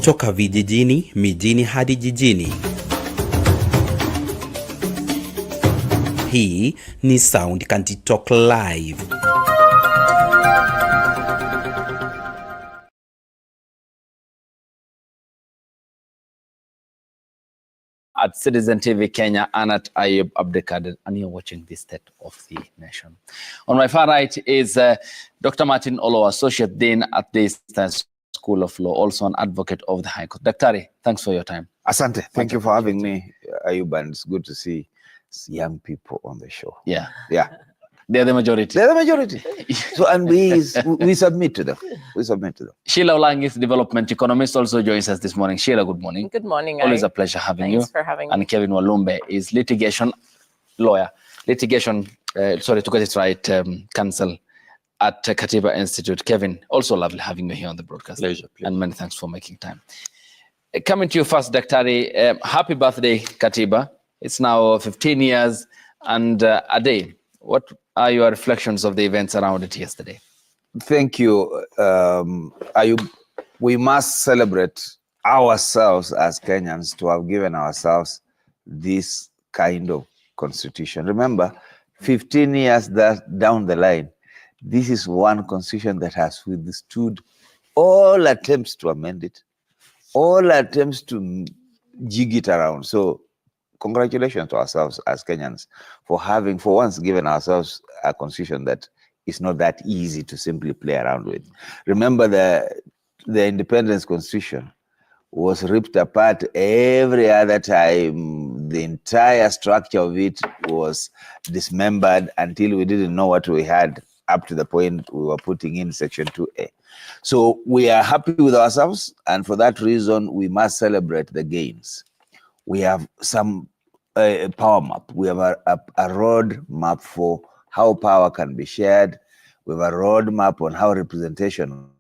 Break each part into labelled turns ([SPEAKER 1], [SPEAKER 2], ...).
[SPEAKER 1] kutoka vijijini, mijini hadi jijini. Hii ni Sound County Talk Live.
[SPEAKER 2] At Citizen TV Kenya and at Ayub Abdikadir, and you're watching the State of the Nation. On my far right is Dr. Martin Olo, Associate Dean at the Eastern School of Law, also an advocate of the High Court. Dr. thanks for your time.
[SPEAKER 3] Asante, thank you for having me, Ayub, and it's good to see young people on the show.
[SPEAKER 2] Yeah.
[SPEAKER 3] They're the majority. So, and we submit to them.
[SPEAKER 2] Sheila Olangis, development economist, also joins us this morning. Sheila, good morning.
[SPEAKER 4] Good morning.
[SPEAKER 2] Always a pleasure having you.
[SPEAKER 4] Thanks for having me.
[SPEAKER 2] And Kevin Walumbe is litigation lawyer, sorry to get it right, counsel at Katiba Institute. Kevin, also lovely having you here on the broadcast.
[SPEAKER 5] Pleasure.
[SPEAKER 2] And many thanks for making time. Coming to you first, Daktari, happy birthday, Katiba. It's now 15 years and a day. What are your reflections of the events around it yesterday?
[SPEAKER 3] Thank you, Ayub. We must celebrate ourselves as Kenyans to have given ourselves this kind of constitution. Remember, 15 years down the line, this is one constitution that has withstood all attempts to amend it, all attempts to jig it around. So congratulations to ourselves as Kenyans for having, for once, given ourselves a constitution that is not that easy to simply play around with. Remember, the Independence Constitution was ripped apart every other time. The entire structure of it was dismembered until we didn't know what we had, up to the point we were putting in Section 2A. So we are happy with ourselves, and for that reason, we must celebrate the gains. We have some power map. We have a road map for how power can be shared. We have a road map on how representation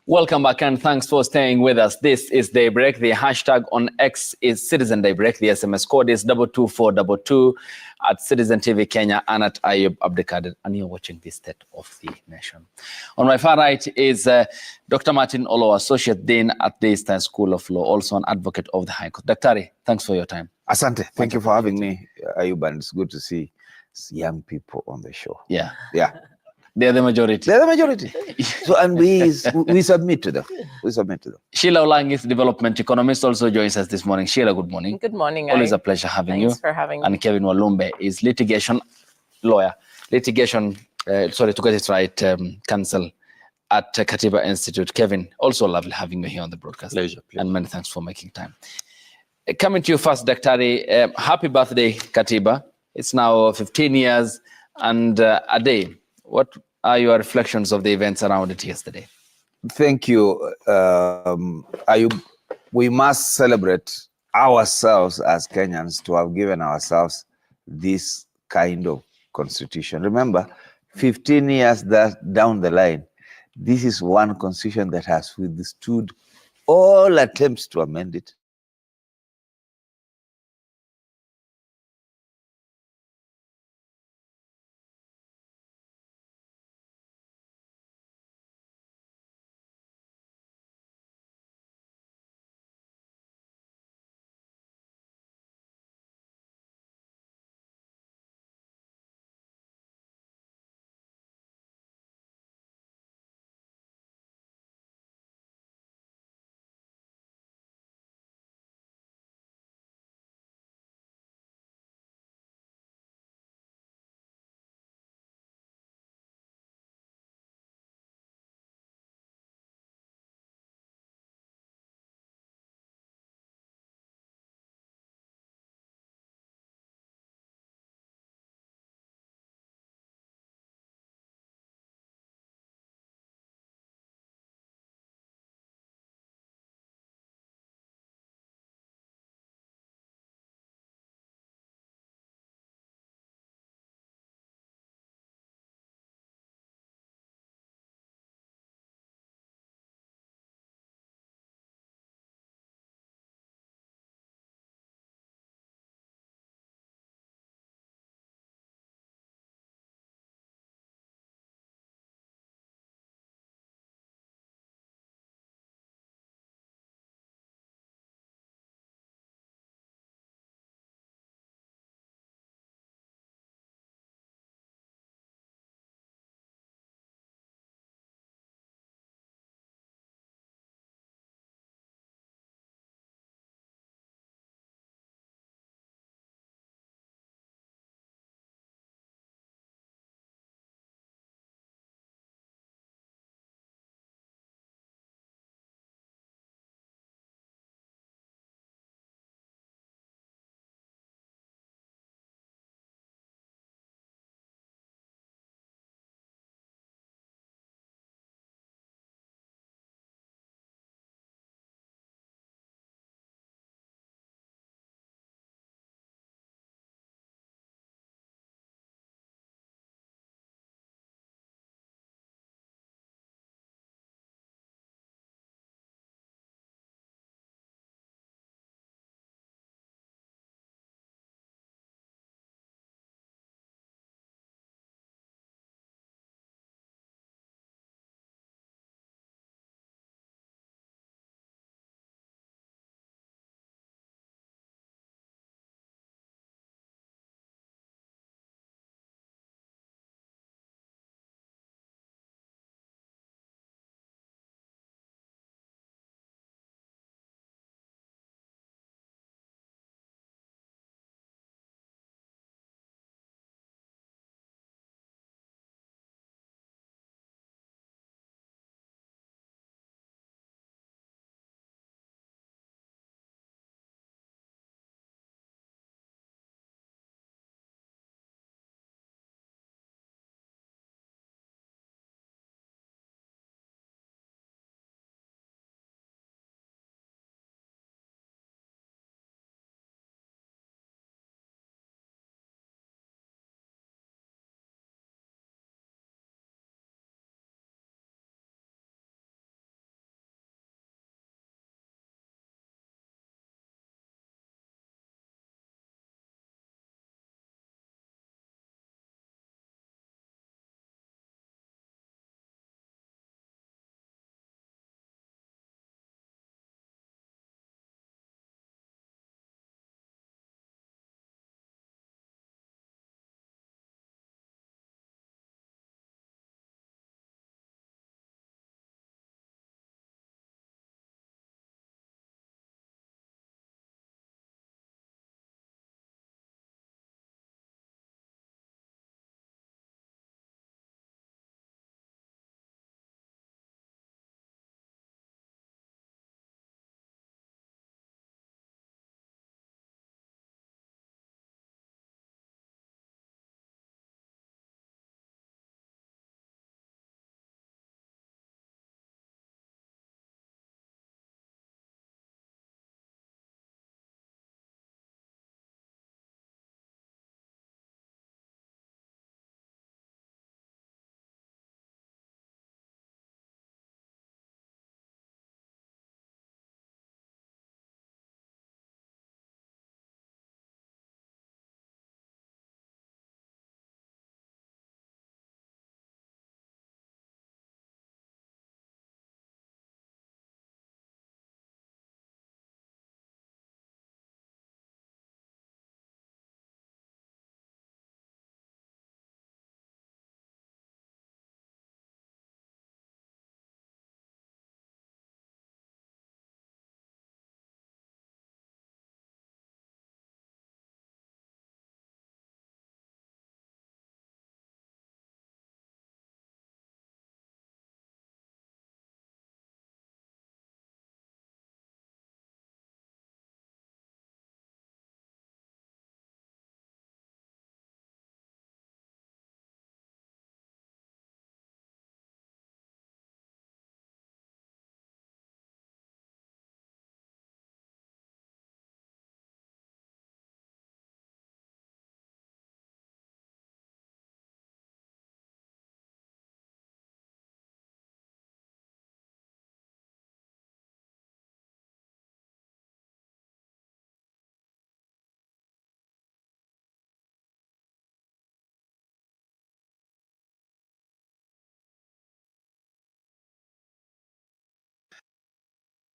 [SPEAKER 2] Welcome back and thanks for staying with us. This is Daybreak. The hashtag on X is Citizen Daybreak. The SMS code is 22422 at Citizen TV Kenya and at Ayub Abdikadir. And you're watching the State of the Nation. On my far right is Dr. Martin Olo, Associate Dean at the Eastern School of Law, also an advocate of the High Court. Dr. thanks for your time.
[SPEAKER 3] Asante, thank you for having me, Ayub, and it's good to see young people on the show.
[SPEAKER 2] Yeah.
[SPEAKER 3] Yeah.
[SPEAKER 2] They're the majority.
[SPEAKER 3] They're the majority. So, and we submit to them. We submit to them.
[SPEAKER 2] Sheila Olang is development economist, also joins us this morning. Sheila, good morning.
[SPEAKER 4] Good morning.
[SPEAKER 2] Always a pleasure having you.
[SPEAKER 4] Thanks for having me.
[SPEAKER 2] And Kevin Walumbe is litigation lawyer, to get it right, counsel at Katiba Institute. Kevin, also lovely having you here on the broadcast.
[SPEAKER 5] Pleasure.
[SPEAKER 2] And many thanks for making time. Coming to you first, Daktari, happy birthday, Katiba. It's now 15 years and a day. What are your reflections of the events around it yesterday?
[SPEAKER 3] Thank you. We must celebrate ourselves as Kenyans to have given ourselves this kind of constitution. Remember, 15 years down the line, this is one constitution that has withstood all attempts to amend it.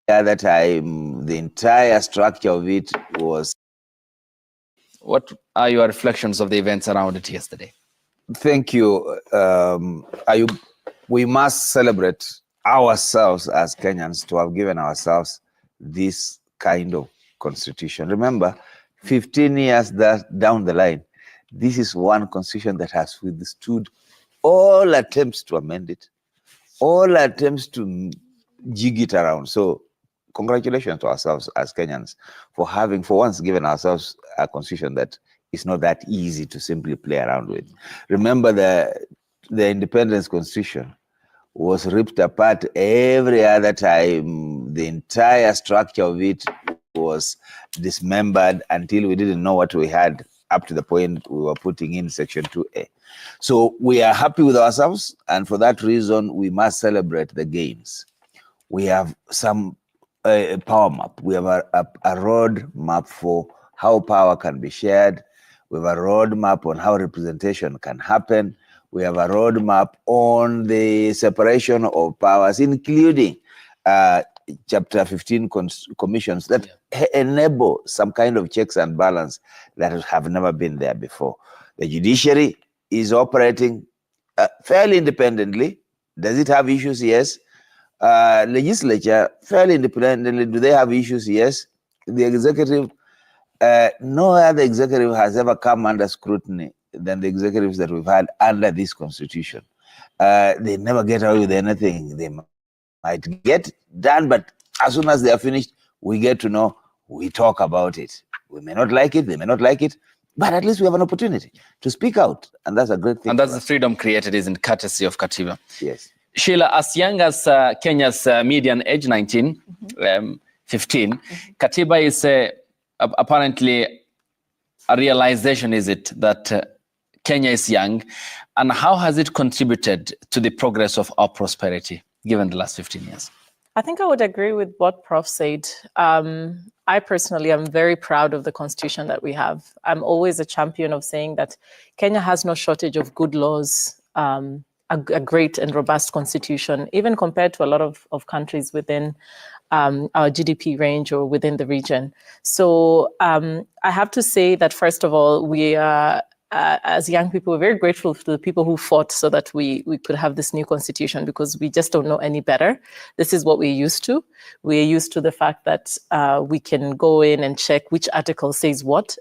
[SPEAKER 3] other time, the entire structure of it was.
[SPEAKER 2] What are your reflections of the events around it yesterday?
[SPEAKER 3] Thank you. We must celebrate ourselves as Kenyans to have given ourselves this kind of constitution. Remember, 15 years down the line, this is one constitution that has withstood all attempts to amend it, all attempts to jig it around. So congratulations to ourselves as Kenyans for having, for once, given ourselves a constitution that is not that easy to simply play around with. Remember, the independence constitution was ripped apart every other time. The entire structure of it was dismembered until we didn't know what we had, up to the point we were putting in Section 2A. So we are happy with ourselves, and for that reason, we must celebrate the gains. We have some power map. We have a road map for how power can be shared. We have a roadmap on how representation can happen. We have a roadmap on the separation of powers, including Chapter 15 commissions that enable some kind of checks and balance that have never been there before. The judiciary is operating fairly independently. Does it have issues? Yes. Legislature, fairly independently. Do they have issues? Yes. The executive, no other executive has ever come under scrutiny than the executives that we've had under this constitution. They never get away with anything. They might get done, but as soon as they are finished, we get to know, we talk about it. We may not like it, they may not like it, but at least we have an opportunity to speak out, and that's a great thing.
[SPEAKER 2] And that's the freedom created, isn't courtesy of Katiba.
[SPEAKER 3] Yes.
[SPEAKER 2] Sheila, as young as Kenya's median age, 19, 15, Katiba is apparently a realization, is it, that Kenya is young, and how has it contributed to the progress of our prosperity given the last 15 years?
[SPEAKER 4] I think I would agree with what Prof said. I personally am very proud of the constitution that we have. I'm always a champion of saying that Kenya has no shortage of good laws, a great and robust constitution, even compared to a lot of countries within our GDP range or within the region. So I have to say that, first of all, we are, as young people, we're very grateful to the people who fought so that we could have this new constitution, because we just don't know any better. This is what we're used to. We're used to the fact that we can go in and check which article says what.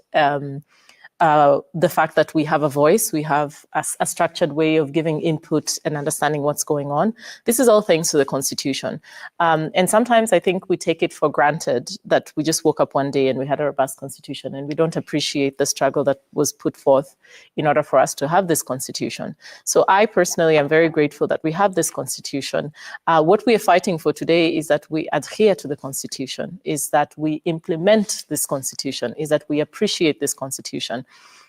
[SPEAKER 4] The fact that we have a voice, we have a structured way of giving input and understanding what's going on. This is all thanks to the Constitution. And sometimes I think we take it for granted that we just woke up one day and we had a robust Constitution, and we don't appreciate the struggle that was put forth in order for us to have this Constitution. So I personally am very grateful that we have this Constitution. What we are fighting for today is that we adhere to the Constitution, is that we implement this Constitution, is that we appreciate this Constitution.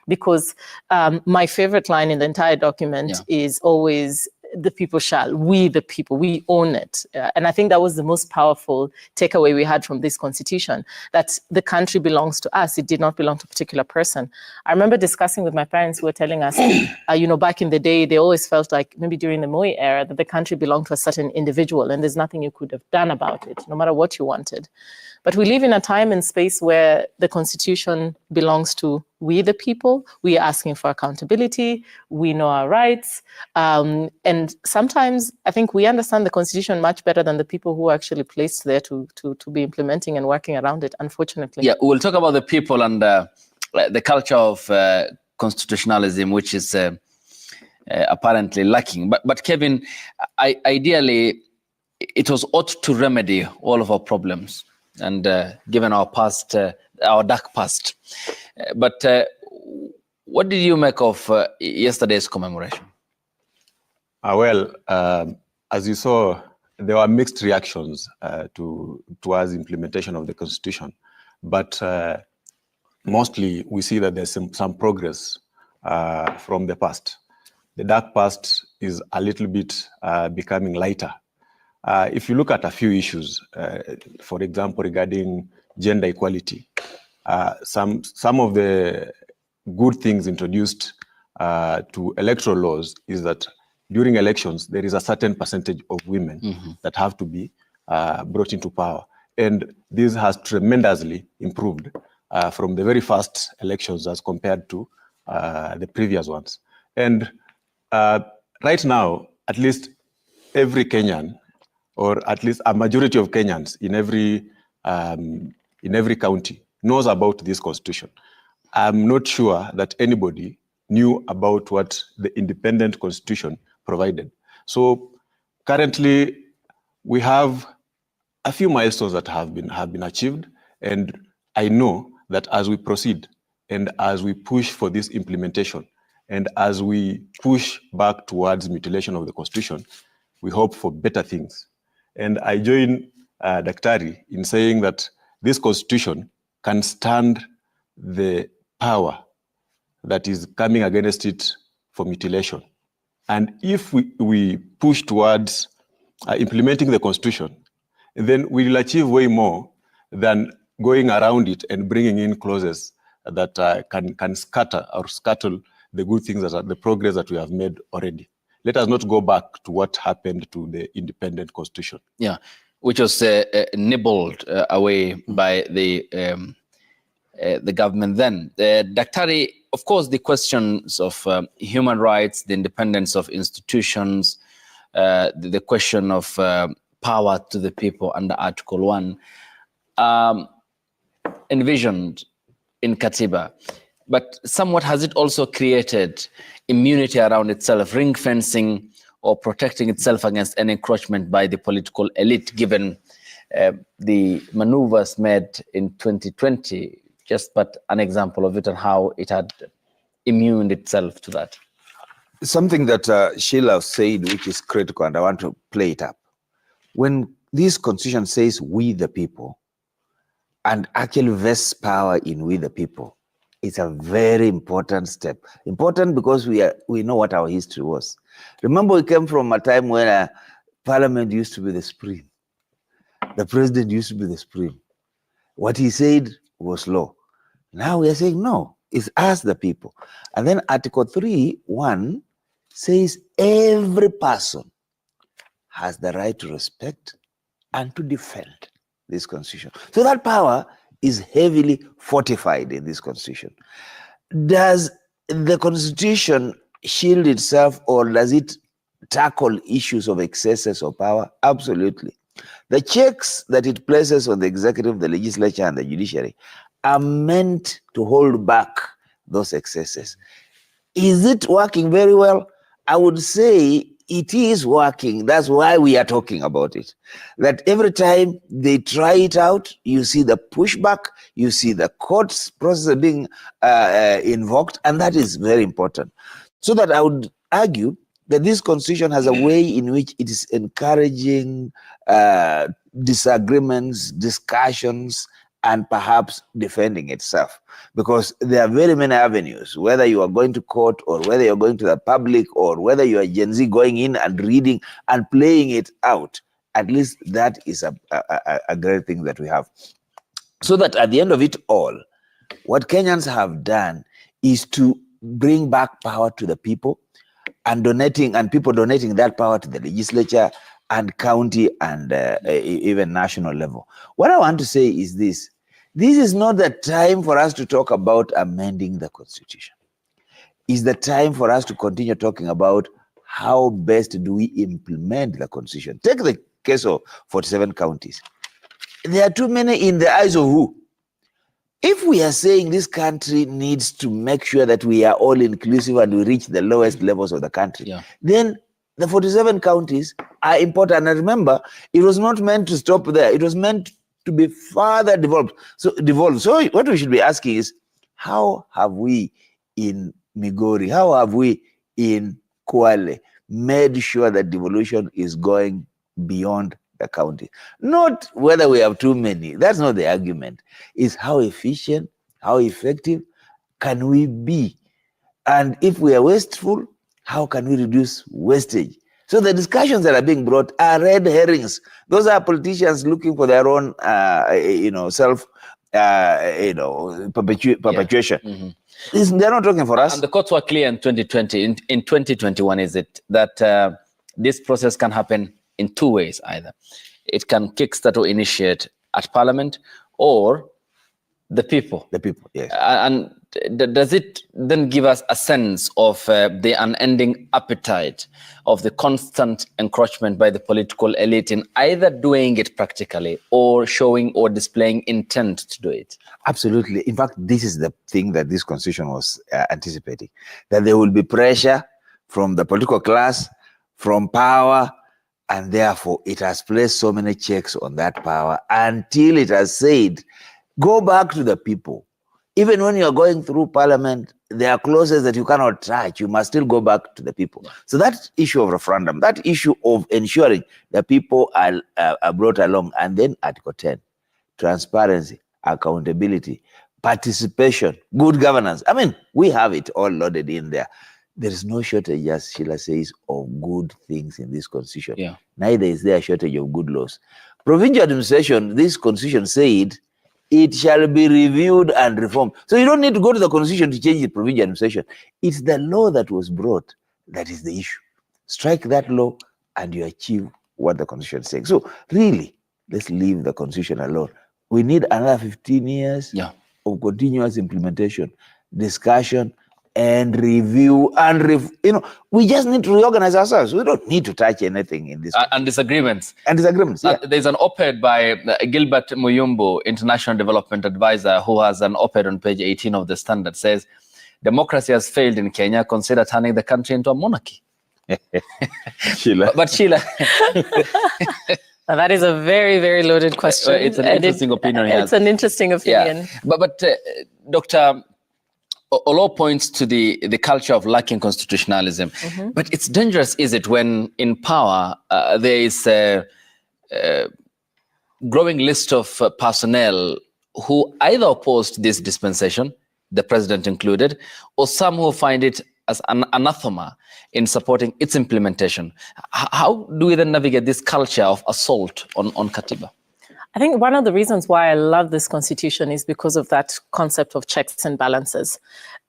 [SPEAKER 4] Because my favorite line in the entire document is always, the people shall, we the people, we own it. And I think that was the most powerful takeaway we had from this constitution, that the country belongs to us. It did not belong to a particular person. I remember discussing with my parents who were telling us, back in the day, they always felt like, maybe during the Moi era, that the country belonged to a certain individual and there's nothing you could have done about it, no matter what you wanted. But we live in a time and space where the constitution belongs to we the people. We are asking for accountability. We know our rights. And sometimes I think we understand the constitution much better than the people who are actually placed there to be implementing and working around it, unfortunately.
[SPEAKER 2] Yeah, we'll talk about the people and the culture of constitutionalism, which is apparently lacking. But Kevin, ideally, it was ought to remedy all of our problems. And given our past, our dark past. But what did you make of yesterday's commemoration?
[SPEAKER 5] As you saw, there were mixed reactions towards implementation of the Constitution. But mostly, we see that there's some progress from the past. The dark past is a little bit becoming lighter. If you look at a few issues, for example, regarding gender equality, some of the good things introduced to electoral laws is that during elections, there is a certain percentage of women that have to be brought into power. And this has tremendously improved from the very first elections as compared to the previous ones. And right now, at least every Kenyan, or at least a majority of Kenyans in every county knows about this constitution. I'm not sure that anybody knew about what the independent constitution provided. So currently, we have a few milestones that have been achieved, and I know that as we proceed and as we push for this implementation, and as we push back towards mutilation of the constitution, we hope for better things. And I join Daktari in saying that this constitution can stand the power that is coming against it for mutilation. And if we push towards implementing the constitution, then we'll achieve way more than going around it and bringing in clauses that can scatter or scuttle the good things, the progress that we have made already. Let us not go back to what happened to the independent constitution.
[SPEAKER 2] Yeah, which was nibbled away by the government then. Daktari, of course, the questions of human rights, the independence of institutions, the question of power to the people under Article 1, envisioned in Katiba. But somewhat has it also created immunity around itself, ring fencing or protecting itself against any encroachment by the political elite, given the maneuvers made in 2020, just but an example of it and how it had immuned itself to that.
[SPEAKER 3] Something that Sheila said, which is critical, and I want to play it up. When this constitution says we the people, and actually vests power in we the people, it's a very important step. Important because we know what our history was. Remember, we came from a time when Parliament used to be the supreme. The president used to be the supreme. What he said was law. Now we are saying no, it's us the people. And then Article 3:1 says every person has the right to respect and to defend this constitution. So that power is heavily fortified in this constitution. Does the constitution shield itself, or does it tackle issues of excesses of power? Absolutely. The checks that it places on the executive, the legislature, and the judiciary are meant to hold back those excesses. Is it working very well? I would say it is working. That's why we are talking about it. That every time they try it out, you see the pushback, you see the courts process being invoked, and that is very important. So that I would argue that this constitution has a way in which it is encouraging disagreements, discussions, and perhaps defending itself. Because there are very many avenues, whether you are going to court or whether you're going to the public or whether you are Gen Z going in and reading and playing it out. At least that is a great thing that we have. So that at the end of it all, what Kenyans have done is to bring back power to the people, and people donating that power to the legislature and county and even national level. What I want to say is this. This is not the time for us to talk about amending the constitution. It's the time for us to continue talking about how best do we implement the constitution. Take the case of 47 counties. There are too many in the eyes of who? If we are saying this country needs to make sure that we are all inclusive and we reach the lowest levels of the country, then the 47 counties are important. And remember, it was not meant to stop there. It was meant to be further devolved. So what we should be asking is, how have we in Migori, how have we in Kwale made sure that devolution is going beyond the county? Not whether we have too many. That's not the argument. It's how efficient, how effective can we be? And if we are wasteful, how can we reduce wastage? So the discussions that are being brought are red herrings. Those are politicians looking for their own, self, perpetuation. Mm-hmm. They're not talking for us.
[SPEAKER 2] And the courts were clear in 2020. In 2021, is it that this process can happen in two ways? Either it can kickstart or initiate at Parliament or the people?
[SPEAKER 3] The people, yes.
[SPEAKER 2] And does it then give us a sense of the unending appetite of the constant encroachment by the political elite in either doing it practically or showing or displaying intent to do it?
[SPEAKER 3] Absolutely. In fact, this is the thing that this constitution was anticipating, that there will be pressure from the political class, from power, and therefore it has placed so many checks on that power until it has said, go back to the people. Even when you are going through Parliament, there are clauses that you cannot touch. You must still go back to the people. So that issue of referendum, that issue of ensuring that people are brought along, and then Article 10, transparency, accountability, participation, good governance. I mean, we have it all loaded in there. There is no shortage, as Sheila says, of good things in this constitution.
[SPEAKER 2] Yeah.
[SPEAKER 3] Neither is there a shortage of good laws. Provincial administration, this constitution said, it shall be reviewed and reformed. So you don't need to go to the constitution to change the provincial administration. It's the law that was brought that is the issue. Strike that law and you achieve what the constitution is saying. So really, let's leave the constitution alone. We need another 15 years of continuous implementation, discussion, and review, and we just need to reorganize ourselves. We don't need to touch anything in this.
[SPEAKER 2] And disagreements.
[SPEAKER 3] And disagreements, yeah.
[SPEAKER 2] There's an op-ed by Gilbert Muyumbu, International Development Advisor, who has an op-ed on page 18 of the Standard, says, democracy has failed in Kenya, consider turning the country into a monarchy.
[SPEAKER 3] Sheila.
[SPEAKER 2] But Sheila...
[SPEAKER 4] Now, that is a very, very loaded question.
[SPEAKER 2] It's an interesting opinion.
[SPEAKER 4] It's an interesting opinion.
[SPEAKER 2] Yeah. But Dr. Olo points to the culture of lacking constitutionalism. Mm-hmm. But it's dangerous, is it, when in power there is a growing list of personnel who either opposed this dispensation, the president included, or some who find it as an anathema in supporting its implementation. How do we then navigate this culture of assault on Katiba?
[SPEAKER 4] I think one of the reasons why I love this constitution is because of that concept of checks and balances.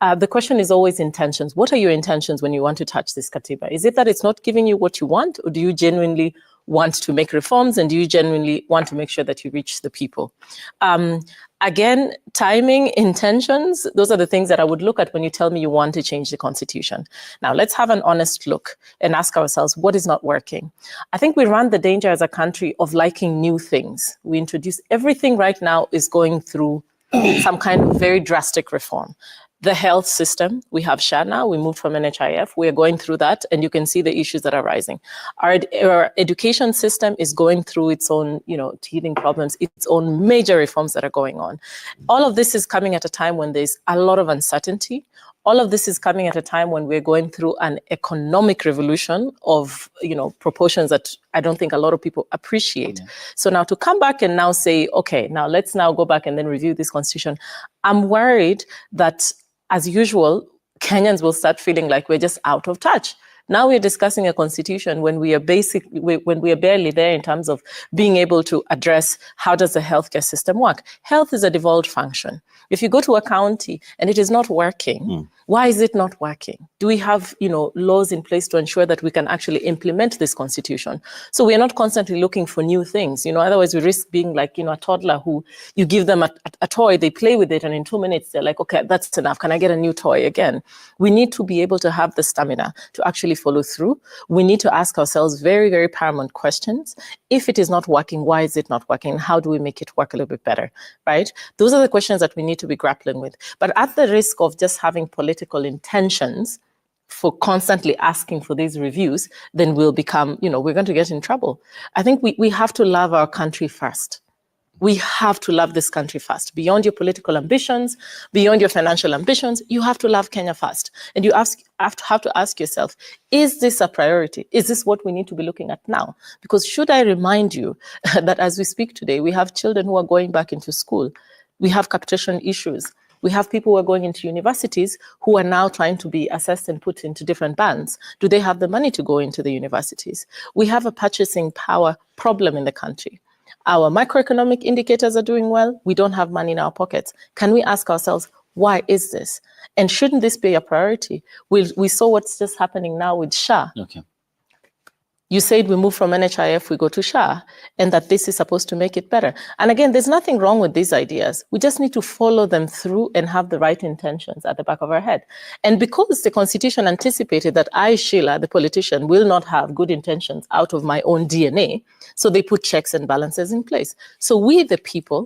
[SPEAKER 4] The question is always intentions. What are your intentions when you want to touch this Katiba? Is it that it's not giving you what you want, or do you genuinely want to make reforms, and do you genuinely want to make sure that you reach the people? Again, timing, intentions, those are the things that I would look at when you tell me you want to change the constitution. Now, let's have an honest look and ask ourselves, what is not working? I think we run the danger as a country of liking new things. We introduce everything right now is going through some kind of very drastic reform. The health system, we have SHA now, we moved from NHIF, we are going through that, and you can see the issues that are rising. Our education system is going through its own, teething problems, its own major reforms that are going on. All of this is coming at a time when there's a lot of uncertainty. All of this is coming at a time when we're going through an economic revolution of, proportions that I don't think a lot of people appreciate. Yeah. So now to come back and now say, okay, now let's now go back and then review this constitution. I'm worried that, as usual, Kenyans will start feeling like we're just out of touch. Now we're discussing a constitution when we are barely there in terms of being able to address how does the healthcare system work. Health is a devolved function. If you go to a county and it is not working, why is it not working? Do we have, laws in place to ensure that we can actually implement this constitution? So we are not constantly looking for new things. Otherwise we risk being like, a toddler who you give them a toy, they play with it, and in 2 minutes they're like, okay, that's enough. Can I get a new toy again? We need to be able to have the stamina to actually follow through. We need to ask ourselves very, very paramount questions. If it is not working, why is it not working? How do we make it work a little bit better, right? Those are the questions that we need to be grappling with. But at the risk of just having political intentions for constantly asking for these reviews, then we'll become, we're going to get in trouble. I think we have to love our country first. We have to love this country first. Beyond your political ambitions, beyond your financial ambitions, you have to love Kenya first. And you have to ask yourself, is this a priority? Is this what we need to be looking at now? Because should I remind you that as we speak today, we have children who are going back into school. We have capitation issues. We have people who are going into universities who are now trying to be assessed and put into different bands. Do they have the money to go into the universities? We have a purchasing power problem in the country. Our macroeconomic indicators are doing well. We don't have money in our pockets. Can we ask ourselves, why is this? And shouldn't this be a priority? We saw what's just happening now with SHA.
[SPEAKER 2] Okay.
[SPEAKER 4] You said we move from NHIF, we go to SHA, and that this is supposed to make it better. And again, there's nothing wrong with these ideas. We just need to follow them through and have the right intentions at the back of our head. And because the Constitution anticipated that I, Sheila, the politician, will not have good intentions out of my own DNA, so they put checks and balances in place. So we, the people,